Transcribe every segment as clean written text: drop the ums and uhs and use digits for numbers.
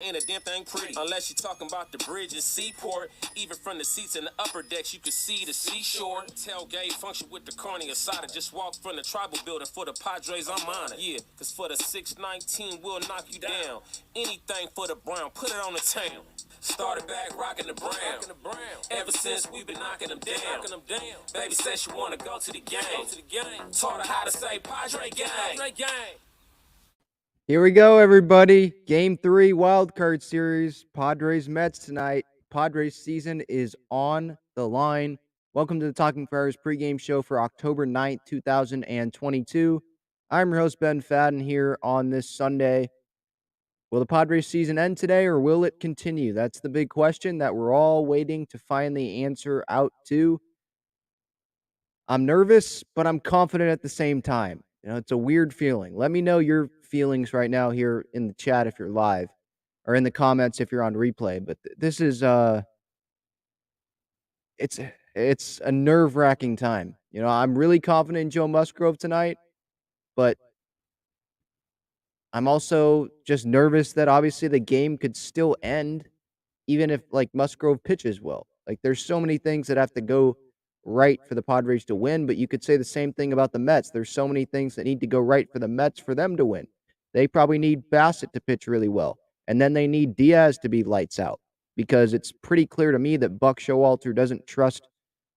Ain't a damn thing pretty unless you're talking about the bridge and seaport. Even from the seats in the upper decks, you can see the seashore. Tailgate function with the carne asada. Just walk from the tribal building for the Padres. I'm on it. Yeah, cause for the 619, we'll knock you down. Anything for the Brown, put it on the town. Started back rocking the Brown. Ever since we've been knocking them down. Baby said she wanna go to the game. Taught her how to say Padre gang. Here we go, everybody. Game 3 wild card series. Padres Mets tonight. Padres season is on the line. Welcome to the Talking Friars pregame show for October 9th, 2022. I'm your host, Ben Fadden, here on this Sunday. Will the Padres season end today or will it continue? That's the big question that we're all waiting to find the answer out to. I'm nervous, but I'm confident at the same time. It's a weird feeling. Let me know your feelings right now here in the chat if you're live or in the comments if you're on replay. But this is it's a nerve-wracking time. I'm really confident in Joe Musgrove tonight, but I'm also just nervous that obviously the game could still end even if like Musgrove pitches well. Like there's so many things that have to go right for the Padres to win, but you could say the same thing about the Mets. There's so many things that need to go right for the Mets for them to win. They probably need Bassett to pitch really well, and then they need Diaz to be lights out because it's pretty clear to me that Buck Showalter doesn't trust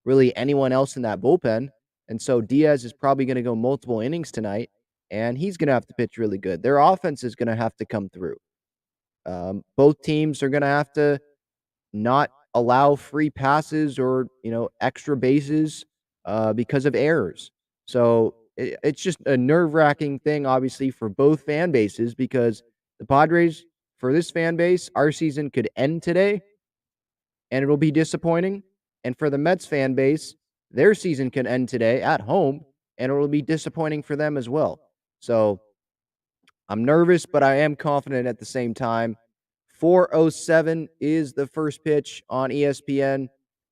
really anyone else in that bullpen, and so Diaz is probably going to go multiple innings tonight, and he's going to have to pitch really good. Their offense is going to have to come through. Both teams are going to have to not allow free passes or extra bases because of errors. So it's just a nerve-wracking thing, obviously, for both fan bases because the Padres, for this fan base, our season could end today, and it'll be disappointing. And for the Mets fan base, their season can end today at home, and it'll be disappointing for them as well. So I'm nervous, but I am confident at the same time. 4:07 is the first pitch on ESPN.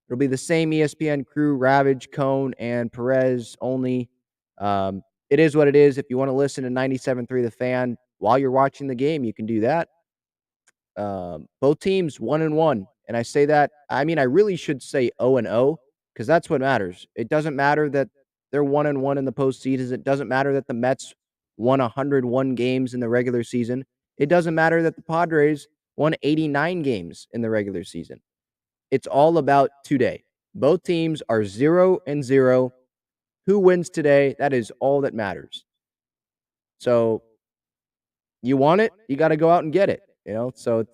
It'll be the same ESPN crew, Ravage, Cone, and Perez only. It is what it is. If you want to listen to 97.3 The Fan while you're watching the game, you can do that. Both teams 1-1, and I say that. I mean, I really should say 0-0 because that's what matters. It doesn't matter that they're 1-1 in the postseason. It doesn't matter that the Mets won 101 games in the regular season. It doesn't matter that the Padres won 89 games in the regular season. It's all about today. Both teams are 0-0. Who wins today? That is all that matters. So you want it, you got to go out and get it. So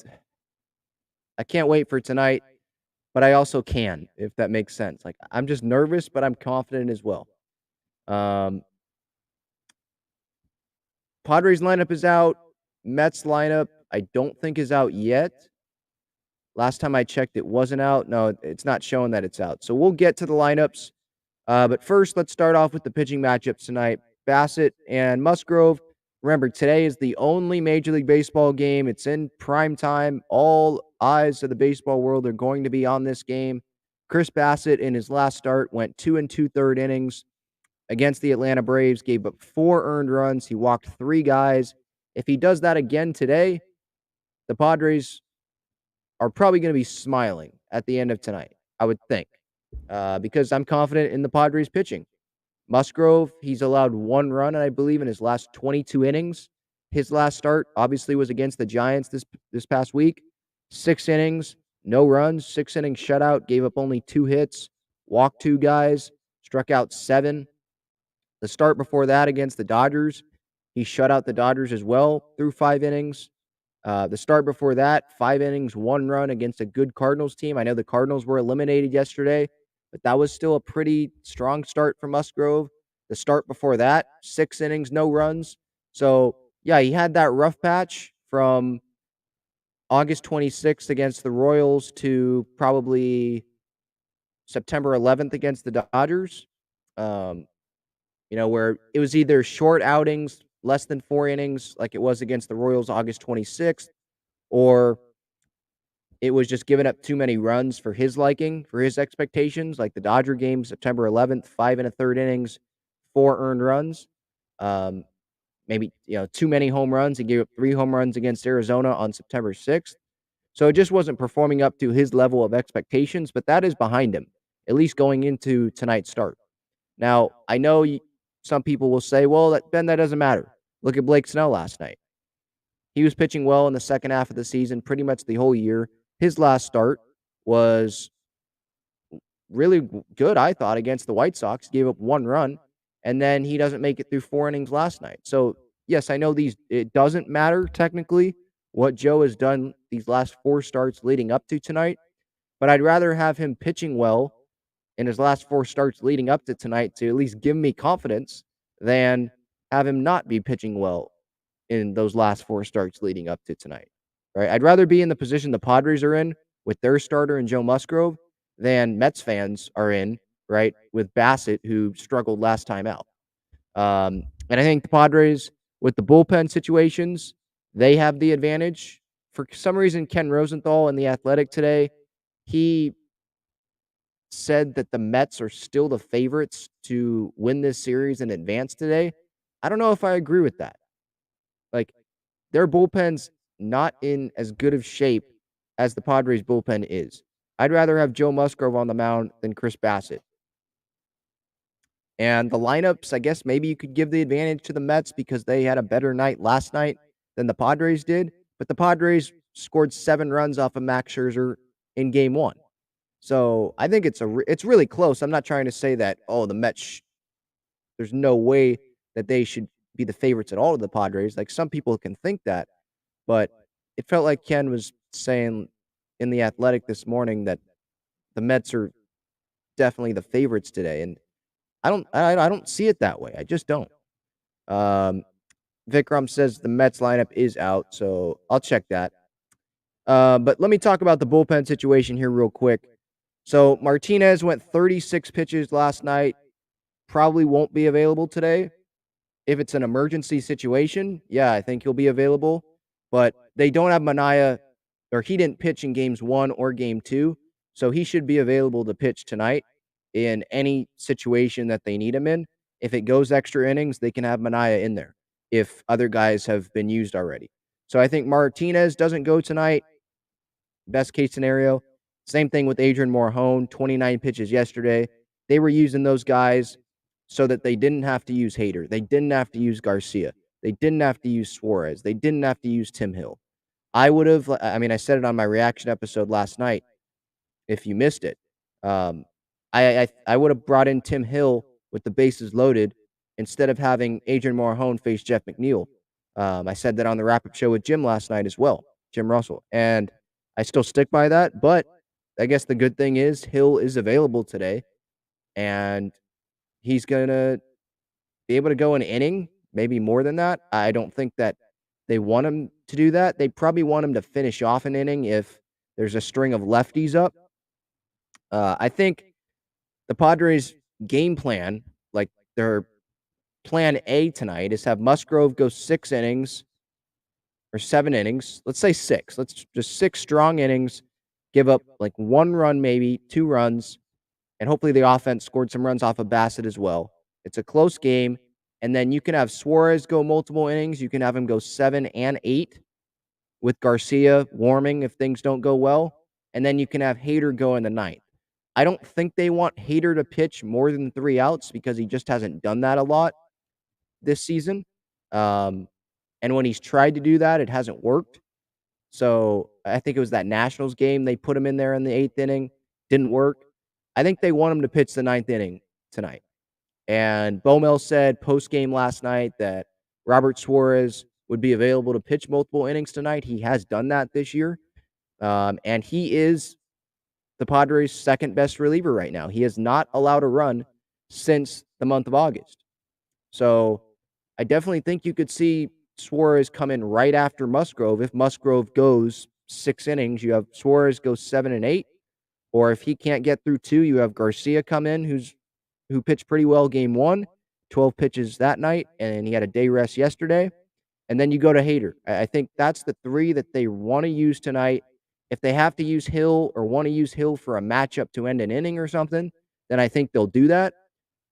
I can't wait for tonight, but I also can, if that makes sense. Like I'm just nervous, but I'm confident as well. Padres lineup is out. Mets lineup, I don't think is out yet. Last time I checked, it wasn't out. No, it's not showing that it's out. So we'll get to the lineups. But first, let's start off with the pitching matchups tonight. Bassett and Musgrove. Remember, today is the only Major League Baseball game. It's in prime time. All eyes of the baseball world are going to be on this game. Chris Bassett, in his last start, went 2 2/3 innings against the Atlanta Braves, gave up 4 earned runs. He walked 3 guys. If he does that again today, the Padres are probably going to be smiling at the end of tonight, I would think, because I'm confident in the Padres pitching. Musgrove, he's allowed 1 run, I believe, in his last 22 innings. His last start, obviously, was against the Giants this past week. 6 innings, no runs, 6-inning shutout, gave up only 2 hits, walked 2 guys, struck out 7. The start before that against the Dodgers, he shut out the Dodgers as well through 5 innings. The start before that, 5 innings, 1 run against a good Cardinals team. I know the Cardinals were eliminated yesterday, but that was still a pretty strong start for Musgrove. The start before that, 6 innings, no runs. So, yeah, he had that rough patch from August 26th against the Royals to probably September 11th against the Dodgers. Where it was either short outings, less than 4 innings, like it was against the Royals August 26th, or it was just giving up too many runs for his liking, for his expectations, like the Dodger game, September 11th, 5 1/3 innings, 4 earned runs. maybe, too many home runs. He gave up 3 home runs against Arizona on September 6th. So it just wasn't performing up to his level of expectations, but that is behind him, at least going into tonight's start. Now, I know some people will say, well, that doesn't matter. Look at Blake Snell last night. He was pitching well in the second half of the season, pretty much the whole year. His last start was really good, I thought, against the White Sox. Gave up 1 run, and then he doesn't make it through 4 innings last night. So, yes, I know it doesn't matter technically what Joe has done these last 4 starts leading up to tonight, but I'd rather have him pitching well in his last 4 starts leading up to tonight to at least give me confidence than have him not be pitching well in those last 4 starts leading up to tonight, right? I'd rather be in the position the Padres are in with their starter and Joe Musgrove than Mets fans are in, right, with Bassett, who struggled last time out. And I think the Padres, with the bullpen situations, they have the advantage. For some reason, Ken Rosenthal in The Athletic today, he said that the Mets are still the favorites to win this series in advance today. I don't know if I agree with that. Like, their bullpen's not in as good of shape as the Padres' bullpen is. I'd rather have Joe Musgrove on the mound than Chris Bassett. And the lineups, I guess maybe you could give the advantage to the Mets because they had a better night last night than the Padres did. But the Padres scored 7 runs off of Max Scherzer in Game 1. So I think it's really close. I'm not trying to say that, the Mets, there's no way that they should be the favorites at all to the Padres. Like, some people can think that, but it felt like Ken was saying in The Athletic this morning that the Mets are definitely the favorites today, and I don't see it that way. I just don't. Um, Vikram says the Mets lineup is out, so I'll check that. But let me talk about the bullpen situation here real quick. So Martinez went 36 pitches last night. Probably won't be available today. If it's an emergency situation, yeah, I think he'll be available. But they don't have Manaea, or he didn't pitch in games 1 or game 2, so he should be available to pitch tonight in any situation that they need him in. If it goes extra innings, they can have Manaea in there if other guys have been used already. So I think Martinez doesn't go tonight. Best case scenario. Same thing with Adrian Morhone, 29 pitches yesterday. They were using those guys so that they didn't have to use Hader. They didn't have to use Garcia. They didn't have to use Suarez. They didn't have to use Tim Hill. I said it on my reaction episode last night. If you missed it, I would have brought in Tim Hill with the bases loaded instead of having Adrian Morhone face Jeff McNeil. I said that on the wrap-up show with Jim last night as well, Jim Russell, and I still stick by that. But I guess the good thing is Hill is available today, and he's gonna be able to go an inning, maybe more than that. I don't think that they want him to do that. They probably want him to finish off an inning if there's a string of lefties up. I think the Padres' game plan, like their plan A tonight, is have Musgrove go 6 innings or 7 innings. Let's say 6. Let's just 6 strong innings, give up like 1 run, maybe 2 runs, and hopefully the offense scored some runs off of Bassett as well. It's a close game, and then you can have Suarez go multiple innings. You can have him go 7 and 8 with Garcia warming if things don't go well, and then you can have Hader go in the 9th. I don't think they want Hader to pitch more than 3 outs because he just hasn't done that a lot this season. And when he's tried to do that, it hasn't worked. So I think it was that Nationals game. They put him in there in the 8th inning. Didn't work. I think they want him to pitch the 9th inning tonight. And Bomel said post-game last night that Robert Suarez would be available to pitch multiple innings tonight. He has done that this year. And he is the Padres' second best reliever right now. He has not allowed a run since the month of August. So I definitely think you could see Suarez come in right after Musgrove. If Musgrove goes 6 innings, you have Suarez go 7 and 8. Or if he can't get through 2, you have Garcia come in, who pitched pretty well game 1, 12 pitches that night, and he had a day rest yesterday. And then you go to Hader. I think that's the 3 that they want to use tonight. If they have to use Hill or want to use Hill for a matchup to end an inning or something, then I think they'll do that.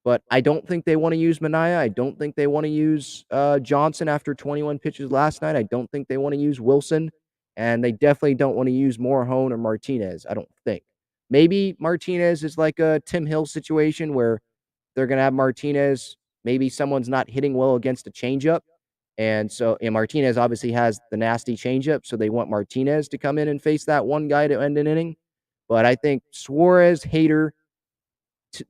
But I don't think they wanna use Minaya. I don't think they wanna use, Johnson after 21 pitches last night. I don't think they wanna use Wilson, and they definitely don't wanna use Morejon or Martinez, I don't think. Maybe Martinez is like a Tim Hill situation where they're gonna have Martinez, maybe someone's not hitting well against a changeup, and Martinez obviously has the nasty changeup, so they want Martinez to come in and face that one guy to end an inning. But I think Suarez, Hader,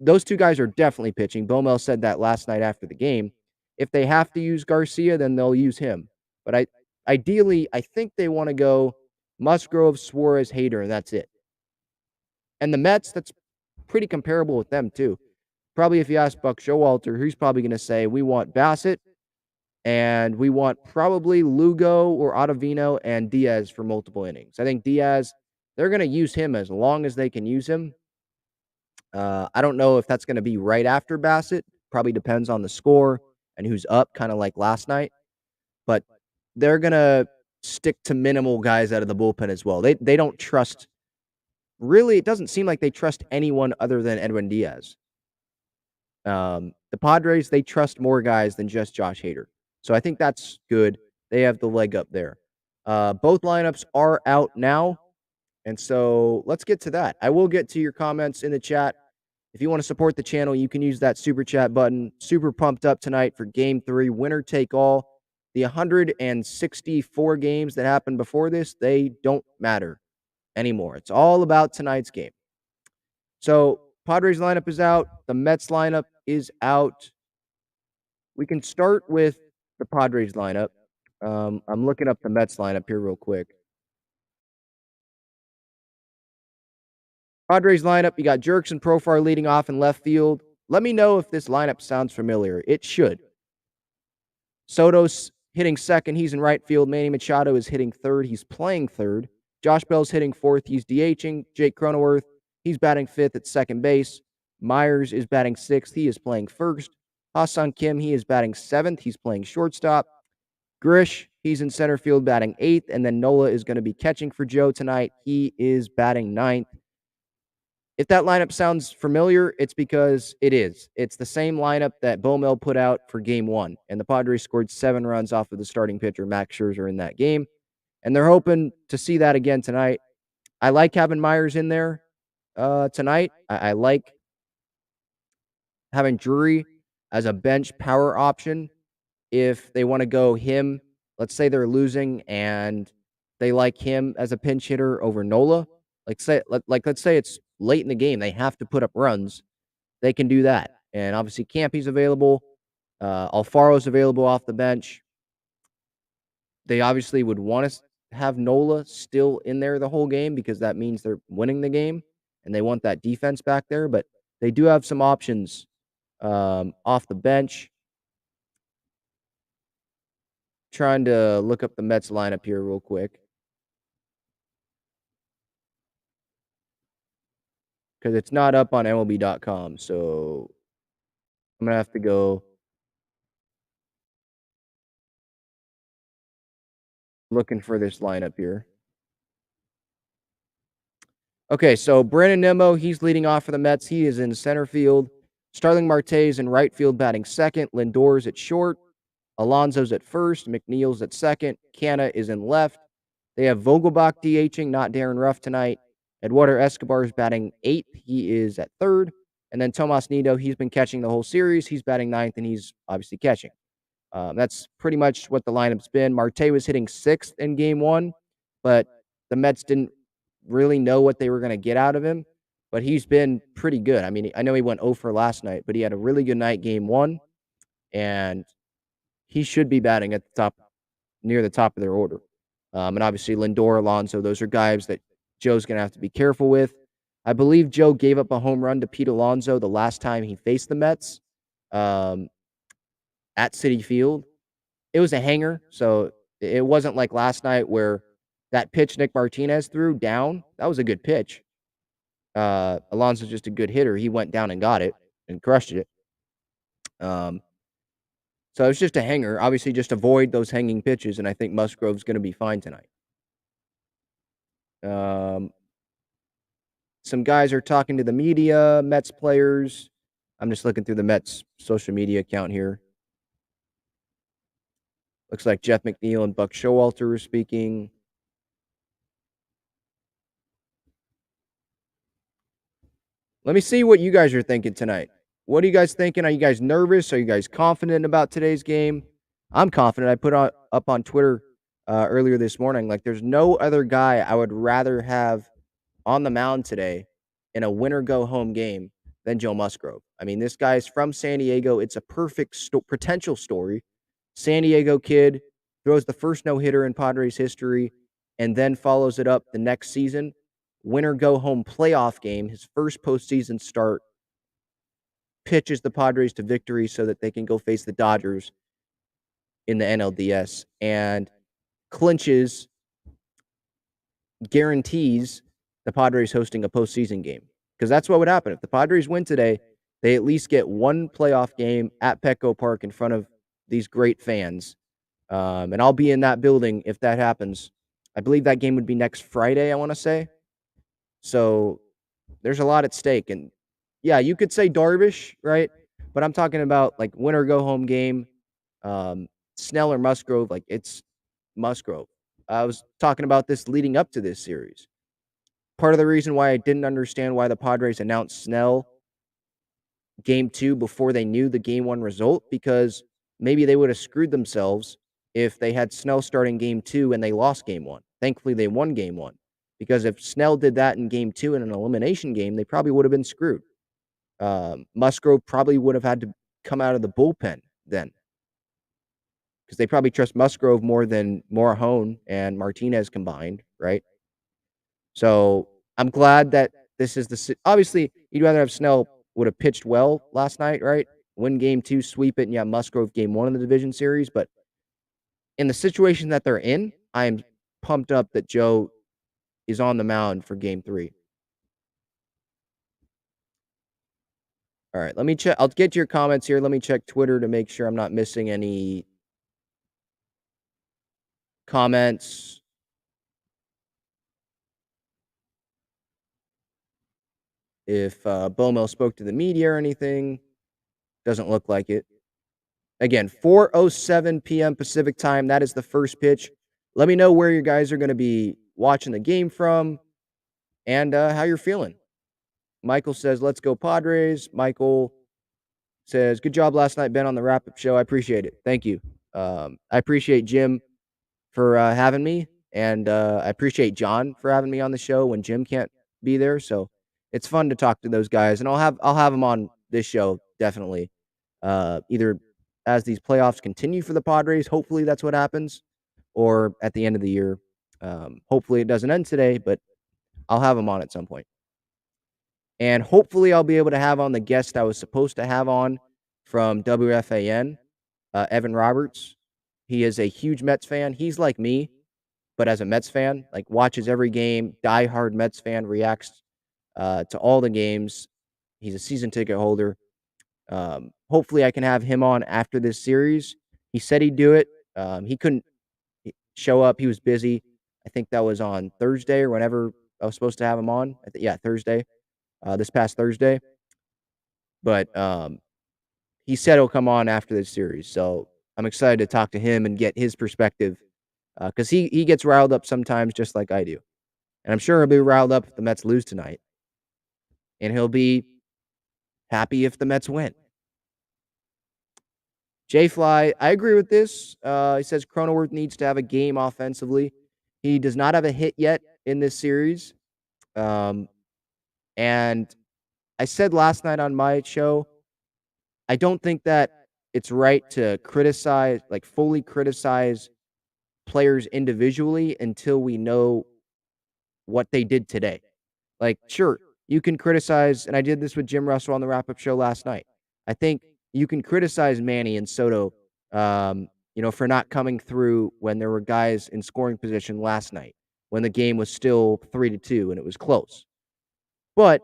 those 2 guys are definitely pitching. Bomel said that last night after the game. If they have to use Garcia, then they'll use him. But ideally, I think they wanna go Musgrove, Suarez, Hader, and that's it. And the Mets, that's pretty comparable with them too. Probably if you ask Buck Showalter, he's probably gonna say, "We want Bassett, and we want probably Lugo or Ottavino and Diaz for multiple innings." I think Diaz, they're gonna use him as long as they can use him. I don't know if that's gonna be right after Bassett. Probably depends on the score and who's up, kinda like last night. But they're gonna stick to minimal guys out of the bullpen as well. They don't trust, really, it doesn't seem like they trust anyone other than Edwin Diaz. The Padres, they trust more guys than just Josh Hader. So I think that's good. They have the leg up there. Both lineups are out now. And so let's get to that. I will get to your comments in the chat. If you want to support the channel, you can use that super chat button. Super pumped up tonight for game 3, winner take all. The 164 games that happened before this, they don't matter anymore. It's all about tonight's game. So Padres lineup is out. The Mets lineup is out. We can start with the Padres lineup. I'm looking up the Mets lineup here real quick. Padres lineup, you got Jerks and Profar leading off in left field. Let me know if this lineup sounds familiar. It should. Soto's hitting second. He's in right field. Manny Machado is hitting third. He's playing third. Josh Bell's hitting fourth. He's DHing. Jake Cronenworth, he's batting fifth at second base. Myers is batting sixth. He is playing first. Ha-Seong Kim, he is batting seventh. He's playing shortstop. Grish, he's in center field batting eighth. And then Nola is going to be catching for Joe tonight. He is batting ninth. If that lineup sounds familiar, it's because it is. It's the same lineup that Bomel put out for game 1. And the Padres scored 7 runs off of the starting pitcher, Max Scherzer, in that game. And they're hoping to see that again tonight. I like having Myers in there tonight. I like having Drury as a bench power option if they want to go him. Let's say they're losing and they like him as a pinch hitter over Nola. Let's say it's late in the game, they have to put up runs. They can do that. And obviously Campy's available. Alfaro's available off the bench. They obviously would want to have Nola still in there the whole game because that means they're winning the game and they want that defense back there. But they do have some options off the bench. Trying to look up the Mets lineup here real quick, because it's not up on MLB.com. So I'm going to have to go looking for this lineup here. Okay, so Brandon Nimmo, he's leading off for the Mets. He is in center field. Starling Marte's in right field batting second. Lindor's at short. Alonso's at first. McNeil's at second. Canna is in left. They have Vogelbach DHing, not Darren Ruff tonight. Eduardo Escobar is batting eighth. He is at third. And then Tomas Nido, he's been catching the whole series. He's batting ninth, and he's obviously catching. That's pretty much what the lineup's been. Marte was hitting sixth in game 1, but the Mets didn't really know what they were going to get out of him. But he's been pretty good. I mean, I know he went 0 for last night, but he had a really good night game 1, and he should be batting at the top, near the top of their order. And obviously Lindor, Alonso, those are guys that Joe's going to have to be careful with. I believe Joe gave up a home run to Pete Alonso the last time he faced the Mets at Citi Field. It was a hanger, so it wasn't like last night where that pitch Nick Martinez threw down. That was a good pitch. Alonso's just a good hitter. He went down and got it and crushed it. So it's just a hanger. Obviously, just avoid those hanging pitches, and I think Musgrove's going to be fine tonight. Some guys are talking to the media, Mets players. I'm just looking through the Mets social media account here. Looks like Jeff McNeil and Buck Showalter were speaking. Let me see what you guys are thinking tonight. What are you guys thinking? Are you guys nervous? Are you guys confident about today's game? I'm confident. I put up on Twitter earlier this morning. Like, there's no other guy I would rather have on the mound today in a winner go home game than Joe Musgrove. I mean, this guy's from San Diego. It's a perfect potential story. San Diego kid throws the first no hitter in Padres history and then follows it up the next season. Winner go home playoff game, his first postseason start, pitches the Padres to victory so that they can go face the Dodgers in the NLDS and clinches, guarantees the Padres hosting a postseason game. Because that's what would happen. If the Padres win today, they at least get one playoff game at Petco Park in front of these great fans. And I'll be in that building if that happens. I believe that game would be next Friday, I want to say. So there's a lot at stake. And yeah, you could say Darvish, right? But I'm talking about like winner go home game. Snell or Musgrove, like it's Musgrove. I was talking about this leading up to this series. Part of the reason why I didn't understand why the Padres announced Snell game 2 before they knew the game 1 result, because maybe they would have screwed themselves if they had Snell starting game 2 and they lost game 1. Thankfully, they won game 1, because if Snell did that in game 2 in an elimination game, they probably would have been screwed. Musgrove probably would have had to come out of the bullpen then, because they probably trust Musgrove more than Morahone and Martinez combined, right? So I'm glad that this is obviously you'd rather have Snell would have pitched well last night, right? Win game 2, sweep it, and yeah, Musgrove game 1 in the division series. But in the situation that they're in, I'm pumped up that Joe is on the mound for game 3. All right, let me check. I'll get to your comments here. Let me check Twitter to make sure I'm not missing any comments. If Bomel spoke to the media or anything, doesn't look like it. Again, 4:07 p.m. Pacific time. That is the first pitch. Let me know where you guys are going to be watching the game from and how you're feeling. Michael says, let's go Padres. Michael says, good job last night, Ben, on the wrap-up show. I appreciate it. Thank you. I appreciate Jim for having me, and I appreciate John for having me on the show when Jim can't be there. So it's fun to talk to those guys, and I'll have them on this show definitely. Either as these playoffs continue for the Padres, hopefully that's what happens, or at the end of the year. Hopefully it doesn't end today, but I'll have them on at some point. And hopefully I'll be able to have on the guest I was supposed to have on from WFAN, Evan Roberts. He is a huge Mets fan. He's like me, but as a Mets fan, like watches every game, diehard Mets fan, reacts to all the games. He's a season ticket holder. Hopefully I can have him on after this series. He said he'd do it. He couldn't show up. He was busy. I think that was on Thursday or whenever I was supposed to have him on. Thursday, this past Thursday. But he said he'll come on after this series. So I'm excited to talk to him and get his perspective, because he gets riled up sometimes just like I do. And I'm sure he'll be riled up if the Mets lose tonight. And he'll be happy if the Mets win. J-Fly, I agree with this. He says Cronenworth needs to have a game offensively. He does not have a hit yet in this series. And I said last night on my show, I don't think that it's right to fully criticize players individually until we know what they did today. Like, sure, you can criticize, and I did this with Jim Russell on the wrap-up show last night. I think you can criticize Manny and Soto, for not coming through when there were guys in scoring position last night, when the game was still 3-2 and it was close. But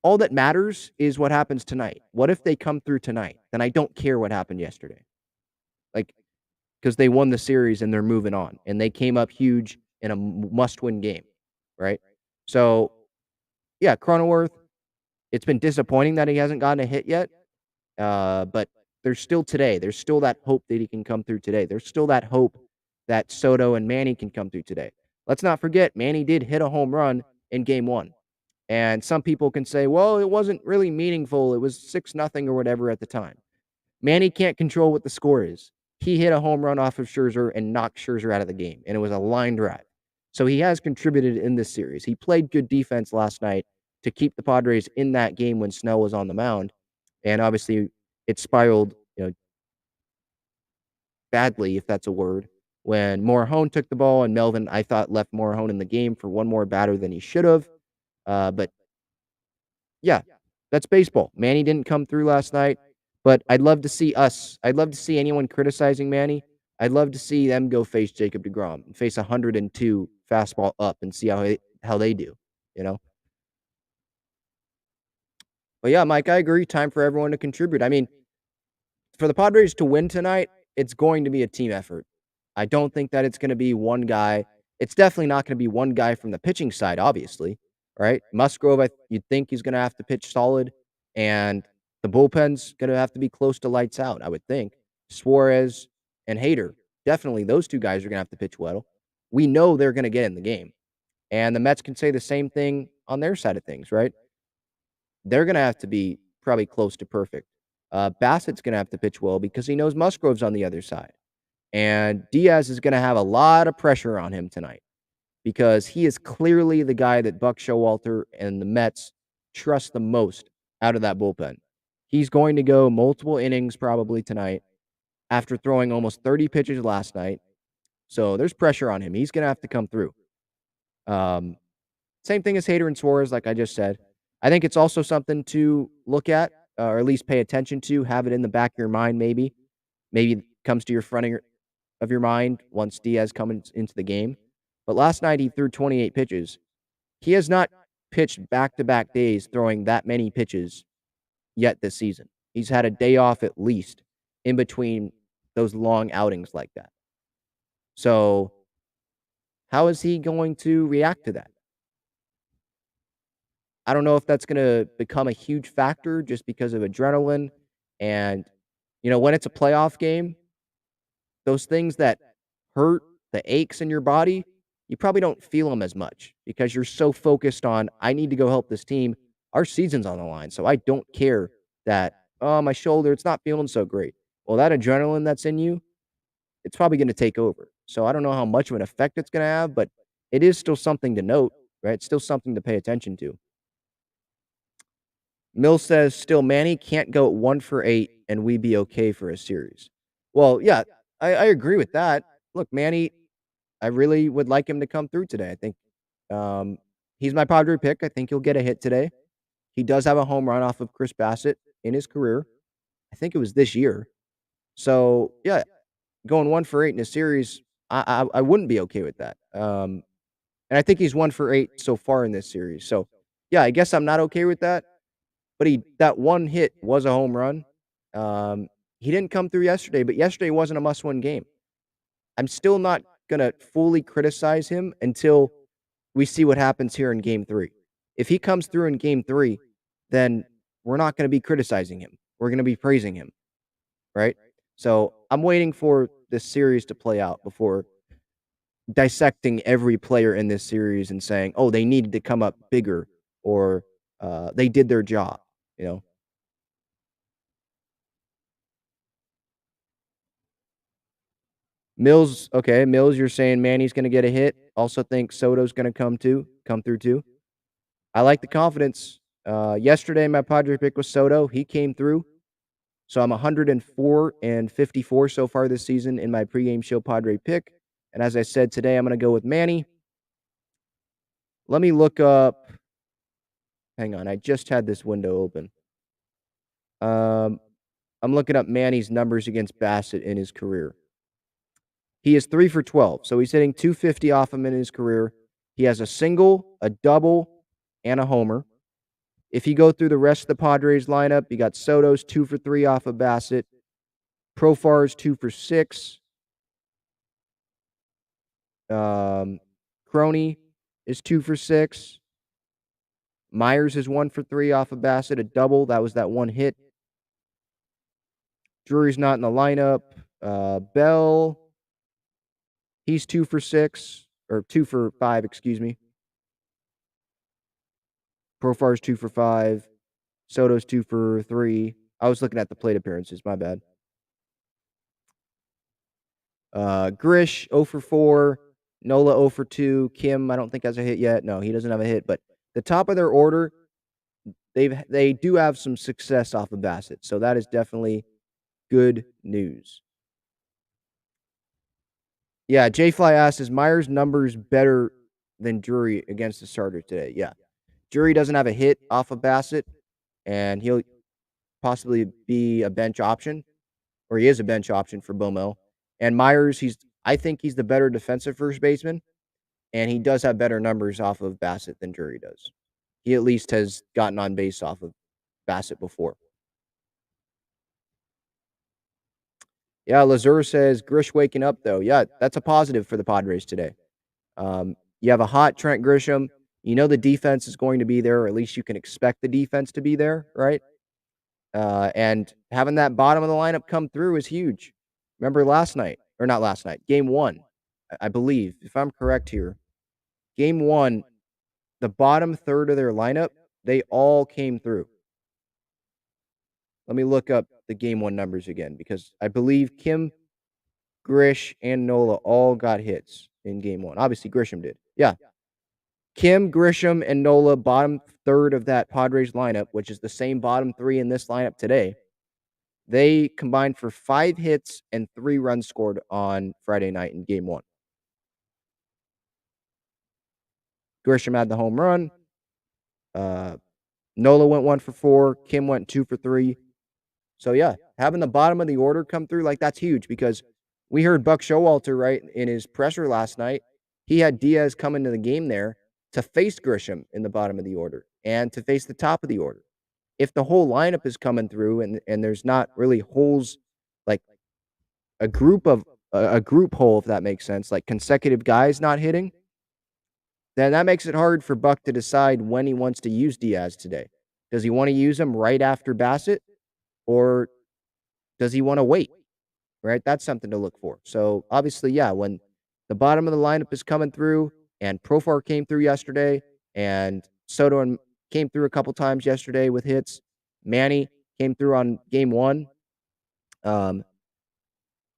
all that matters is what happens tonight. What if they come through tonight? Then I don't care what happened yesterday. Like, because they won the series and they're moving on, and they came up huge in a must-win game, right? So, yeah, Cronenworth, It's been disappointing that he hasn't gotten a hit yet, but there's still today. There's still that hope that he can come through today. There's still that hope that Soto and Manny can come through today. Let's not forget, Manny did hit a home run in game 1. And some people can say, well, it wasn't really meaningful. It was 6-0 or whatever at the time. Manny can't control what the score is. He hit a home run off of Scherzer and knocked Scherzer out of the game, and it was a line drive. So he has contributed in this series. He played good defense last night to keep the Padres in that game when Snell was on the mound. And obviously, it spiraled, badly, if that's a word, when Morahone took the ball and Melvin, I thought, left Morahone in the game for one more batter than he should have. But yeah, that's baseball. Manny didn't come through last night, but I'd love to see anyone criticizing Manny. I'd love to see them go face Jacob deGrom and face 102 fastball up and see how they do, you know? But yeah, Mike, I agree. Time for everyone to contribute. I mean, for the Padres to win tonight, it's going to be a team effort. I don't think that it's going to be one guy. It's definitely not going to be one guy from the pitching side, obviously, right? Musgrove, you'd think he's going to have to pitch solid, and the bullpen's going to have to be close to lights out, I would think. Suarez and Hader, definitely those two guys are going to have to pitch well. We know they're going to get in the game. And the Mets can say the same thing on their side of things, right? They're going to have to be probably close to perfect. Bassett's going to have to pitch well because he knows Musgrove's on the other side. And Diaz is going to have a lot of pressure on him tonight because he is clearly the guy that Buck Showalter and the Mets trust the most out of that bullpen. He's going to go multiple innings probably tonight after throwing almost 30 pitches last night. So there's pressure on him. He's going to have to come through. Same thing as Hader and Suarez, like I just said. I think it's also something to look at, or at least pay attention to, have it in the back of your mind maybe. Maybe it comes to your front of your mind once Diaz comes into the game. But last night he threw 28 pitches. He has not pitched back-to-back days throwing that many pitches yet this season. He's had a day off at least in between those long outings like that. So how is he going to react to that? I don't know if that's going to become a huge factor just because of adrenaline. And, when it's a playoff game, those things that hurt, the aches in your body, you probably don't feel them as much because you're so focused on, I need to go help this team. Our season's on the line. So I don't care that, oh, my shoulder, it's not feeling so great. Well, that adrenaline that's in you, it's probably going to take over. So I don't know how much of an effect it's going to have, but it is still something to note, right? It's still something to pay attention to. Mill says, still, Manny can't go 1 for 8 and we be okay for a series. Well, yeah, I agree with that. Look, Manny, I really would like him to come through today. I think he's my Padre pick. I think he'll get a hit today. He does have a home run off of Chris Bassett in his career. I think it was this year. So, yeah, going 1 for 8 in a series, I wouldn't be okay with that. And I think he's 1 for 8 so far in this series. So, yeah, I guess I'm not okay with that. But that one hit was a home run. He didn't come through yesterday, but yesterday wasn't a must-win game. I'm still not gonna fully criticize him until we see what happens here in game 3. If he comes through in game 3, then we're not gonna be criticizing him. We're gonna be praising him, right? So, I'm waiting for this series to play out before dissecting every player in this series and saying, "Oh, they needed to come up bigger," or, "They did their job," you know? Mills, you're saying Manny's gonna get a hit. Also think Soto's gonna come through too. I like the confidence. Yesterday my Padre pick was Soto. He came through. So I'm 104 and 54 so far this season in my pregame show Padre pick. And as I said today, I'm gonna go with Manny. Let me look up. Hang on, I just had this window open. I'm looking up Manny's numbers against Bassett in his career. He is 3 for 12, so he's hitting 250 off him in his career. He has a single, a double, and a homer. If you go through the rest of the Padres lineup, you got Soto's 2 for 3 off of Bassett. Profar's 2 for 6. Crony is 2 for 6. Myers is 1 for 3 off of Bassett, a double. That was that one hit. Drury's not in the lineup. Bell, he's 2 for 6, or 2 for 5, excuse me. Profar's 2 for 5. Soto's 2 for 3. I was looking at the plate appearances, my bad. Grish, 0 for 4. Nola, 0 for 2. Kim, I don't think has a hit yet. No, he doesn't have a hit. But the top of their order, they do have some success off of Bassett. So that is definitely good news. Yeah, J-Fly asks, is Myers' numbers better than Drury against the starter today? Yeah. Drury doesn't have a hit off of Bassett, and he'll possibly be a bench option, or he is a bench option for Bomel. And Myers, I think he's the better defensive first baseman, and he does have better numbers off of Bassett than Drury does. He at least has gotten on base off of Bassett before. Yeah, Lazur says Grish waking up though. Yeah, that's a positive for the Padres today. You have a hot Trent Grisham. You know the defense is going to be there, or at least you can expect the defense to be there, right? And having that bottom of the lineup come through is huge. Remember last night, or not last night, game 1, I believe, if I'm correct here, game 1, the bottom third of their lineup, they all came through. Let me look up the game 1 numbers again, because I believe Kim, Grish, and Nola all got hits in game 1. Obviously, Grisham did. Yeah. Kim, Grisham, and Nola, bottom third of that Padres lineup, which is the same bottom 3 in this lineup today. They combined for 5 hits and 3 runs scored on Friday night in game 1. Grisham had the home run. Nola went 1 for 4. Kim went 2 for 3. So, yeah, having the bottom of the order come through, like, that's huge, because we heard Buck Showalter, right, in his presser last night. He had Diaz come into the game there to face Grisham in the bottom of the order and to face the top of the order. If the whole lineup is coming through and there's not really holes, like a group hole, if that makes sense, like consecutive guys not hitting, then that makes it hard for Buck to decide when he wants to use Diaz today. Does he want to use him right after Bassett, or does he want to wait? Right? That's something to look for. So obviously, yeah, when the bottom of the lineup is coming through, and Profar came through yesterday, and Soto came through a couple times yesterday with hits. Manny came through on game 1.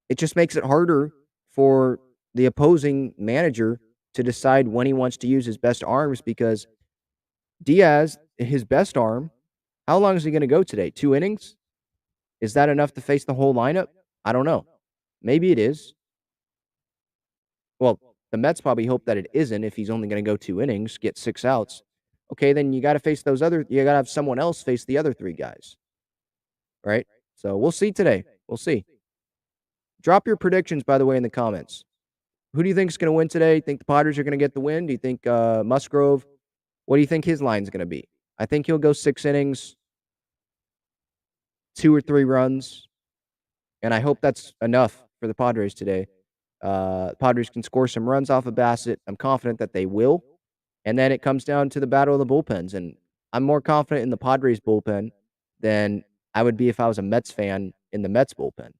It just makes it harder for the opposing manager to decide when he wants to use his best arms, because Diaz, his best arm, how long is he going to go today? 2 innings? Is that enough to face the whole lineup? I don't know. Maybe it is. Well, the Mets probably hope that it isn't if he's only going to go 2 innings, get 6 outs. Okay, then you got to face you got to have someone else face the other 3 guys. Right? So we'll see today. We'll see. Drop your predictions, by the way, in the comments. Who do you think is going to win today? Think the Padres are going to get the win? Do you think Musgrove? What do you think his line's going to be? I think he'll go 6 innings, 2 or 3 runs, and I hope that's enough for the Padres today. Padres can score some runs off of Bassett. I'm confident that they will. And then it comes down to the battle of the bullpens, and I'm more confident in the Padres bullpen than I would be if I was a Mets fan in the Mets bullpen.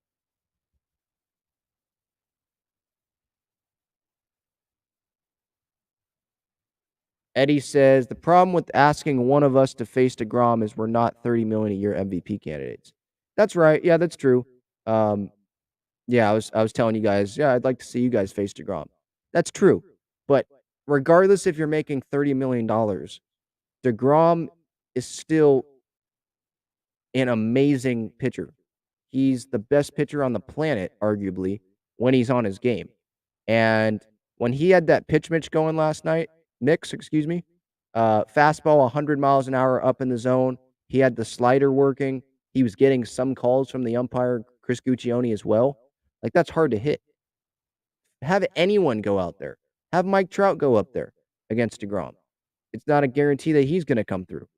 Eddie says, the problem with asking one of us to face DeGrom is we're not $30 million a year MVP candidates. That's right. Yeah, that's true. Yeah, I was telling you guys, yeah, I'd like to see you guys face DeGrom. That's true. But regardless if you're making $30 million, DeGrom is still an amazing pitcher. He's the best pitcher on the planet, arguably, when he's on his game. And when he had that pitch mix going last night, fastball 100 miles an hour up in the zone. He had the slider working. He was getting some calls from the umpire, Chris Guccione, as well. Like, that's hard to hit. Have anyone go out there. Have Mike Trout go up there against DeGrom. It's not a guarantee that he's going to come through,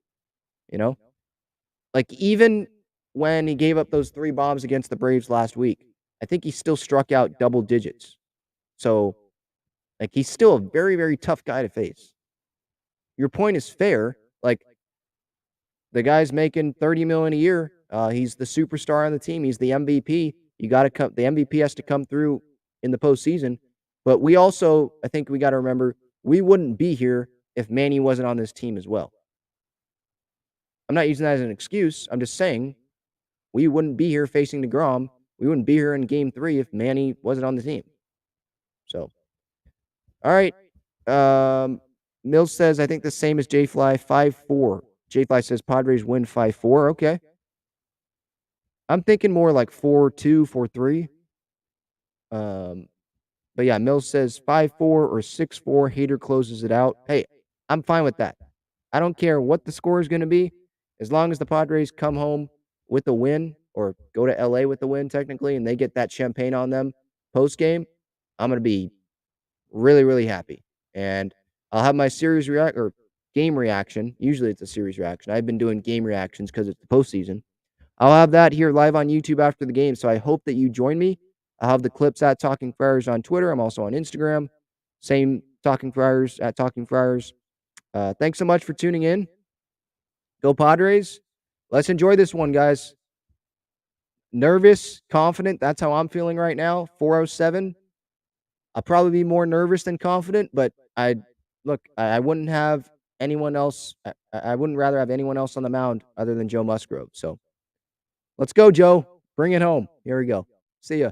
you know? Like, even when he gave up those 3 bombs against the Braves last week, I think he still struck out double digits. So, like, he's still a very, very tough guy to face. Your point is fair, Like, the guy's making $30 million a year. He's the superstar on the team. He's the MVP. You got to come. The MVP has to come through in the postseason. But we also, I think, we got to remember we wouldn't be here if Manny wasn't on this team as well. I'm not using that as an excuse. I'm just saying we wouldn't be here facing DeGrom. We wouldn't be here in Game 3 if Manny wasn't on the team. So, all right. Mills says, I think the same as J-Fly, 5-4. J-Fly says Padres win 5-4. Okay. I'm thinking more like 4-2, 4-3. But yeah, Mills says 5-4 or 6-4. Hater closes it out. Hey, I'm fine with that. I don't care what the score is going to be. As long as the Padres come home with a win or go to LA with the win, technically, and they get that champagne on them post game, I'm going to be really, really happy. And I'll have my game reaction. Usually it's a series reaction. I've been doing game reactions because it's the postseason. I'll have that here live on YouTube after the game. So I hope that you join me. I'll have the clips at Talking Friars on Twitter. I'm also on Instagram. Same Talking Friars at Talking Friars. Thanks so much for tuning in. Go Padres. Let's enjoy this one, guys. Nervous, confident. That's how I'm feeling right now. 407. I'll probably be more nervous than confident, but I wouldn't have anyone else. I wouldn't rather have anyone else on the mound other than Joe Musgrove. So let's go, Joe. Bring it home. Here we go. See ya.